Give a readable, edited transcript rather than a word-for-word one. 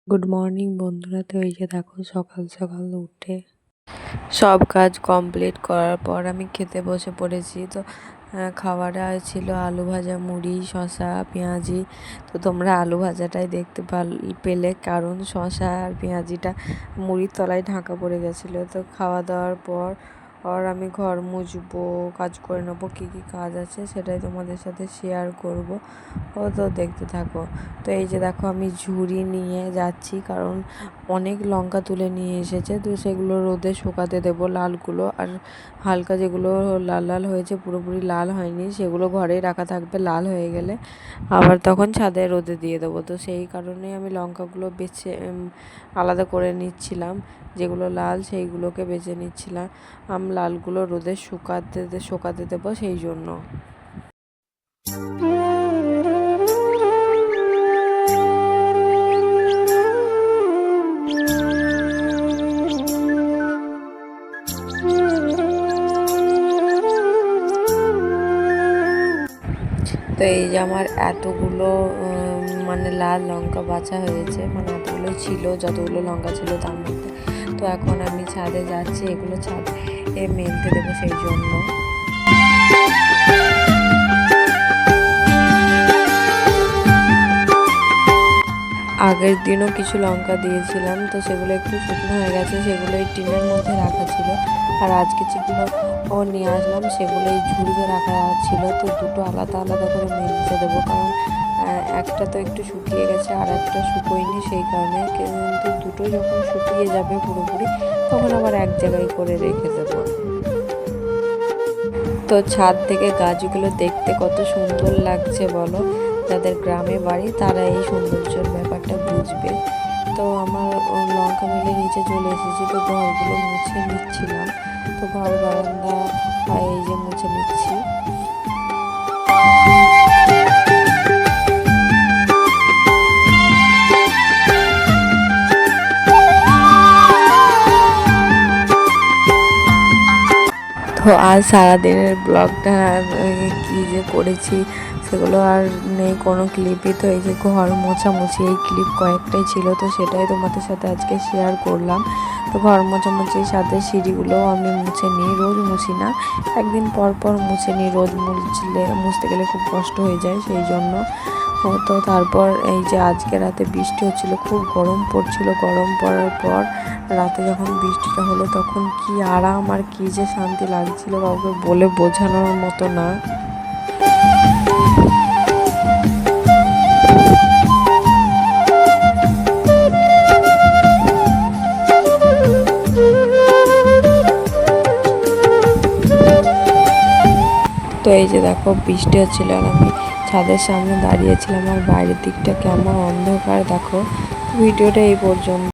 Good morning বন্ধুরা। তো এই যে দেখো সকাল সকাল উঠে সব কাজ কমপ্লিট করার পর আমি খেতে বসে পড়েছি। তো খাবারে ছিল আলু ভাজা, মুড়ি, শসা, পেঁয়াজি। তো তোমরা আলু ভাজাটাই দেখতে পেলে, কারণ শসা আর পেঁয়াজিটা মুড়ির তলায় ঢাকা পড়ে গেছিলো। তো খাওয়া দাওয়ার পর আমি ঘর মুছবো, কাজ করে নেবো, কী কী কাজ আছে সেটাই তোমাদের সাথে শেয়ার করব। তো দেখতে থাকো। তো এই যে দেখো আমি ঝুড়ি নিয়ে যাচ্ছি, কারণ অনেক লঙ্কা তুলে নিয়ে এসেছে। তো সেগুলো রোদে শুকাতে দেবো, লালগুলো। আর হালকা যেগুলো লাল লাল হয়েছে, পুরোপুরি লাল হয়নি, সেগুলো ঘরেই রাখা থাকবে। লাল হয়ে গেলে আবার তখন ছাদে রোদে দিয়ে দেবো। তো সেই কারণে আমি লঙ্কাগুলো বেছে আলাদা করে নিচ্ছিলাম, যেগুলো লাল সেইগুলোকে বেছে নিচ্ছিলাম। লালগুলো রোদে শুকাতে দেবো সেই জন্য। তো এই যে আমার এতগুলো মানে লাল লঙ্কা বাছা হয়েছে, মানে এতগুলো ছিল, যতগুলো লঙ্কা ছিল তার মধ্যে। তো এখন আমি ছাদে যাচ্ছি, এগুলো ছাদে মেলতে দেবো সেই জন্য। আগের দিনও কিছু লঙ্কা দিয়েছিলাম, তো সেগুলো একটু শুকনো হয়ে গেছে, সেগুলো এই টিনের মধ্যে রাখা ছিল। আর আজকে যেগুলো নিয়ে আসলাম সেগুলো এই ঝুড়িতে রাখা ছিল। তো দুটো আলাদা আলাদা করে মেলতে দেবো, কারণ একটা তো একটু শুকিয়ে গেছে আর একটা শুকোয়নি, সেই কারণে। কিন্তু দুটো যখন শুকিয়ে যাবে পুরোপুরি, তখন আবার এক জায়গায় করে রেখে দেবো। তো ছাদ থেকে গাছগুলো দেখতে কত সুন্দর লাগছে বলো। যাদের গ্রামে বাড়ি তারা এই সৌন্দর্যের ব্যাপারটা বুঝবে। তো আমার লঙ্কা মিলে নিচে চলে এসেছি। তো ঘরগুলো মুছে নিচ্ছিলাম। তো ঘর বারান্দা এই যে মুছে নিচ্ছি। তো আজ সারাদিনের ব্লগটা কী যে করেছি সেগুলো আর নেই, কোনো ক্লিপই। তো এই যে ঘর মোছামুছি, এই ক্লিপ কয়েকটাই ছিল, তো সেটাই তোমাদের সাথে আজকে শেয়ার করলাম। তো ঘর মোছামুচির সাথে সিঁড়িগুলোও আমি মুছে নিই, রোজ মুছি না, একদিন পর পর মুছে নিই। রোজ মুছতে গেলে খুব কষ্ট হয়ে যায়, সেই জন্য। তো তারপর এই যে আজকে রাতে বৃষ্টি হচ্ছিলো, খুব গরম পড়ছিল। গরম পড়ার পর রাতে যখন বৃষ্টিটা হলো, তখন কি আরাম আর কি যে শান্তি লাগছিল, কাউকে বলে বোঝানোর মতো না। তো এই যে দেখো বৃষ্টি হচ্ছিল আর আমি ছাদের সামনে দাঁড়িয়েছিলাম, আর বাইরের দিকটা কেমন অন্ধকার দেখো। ভিডিওটা এই পর্যন্ত।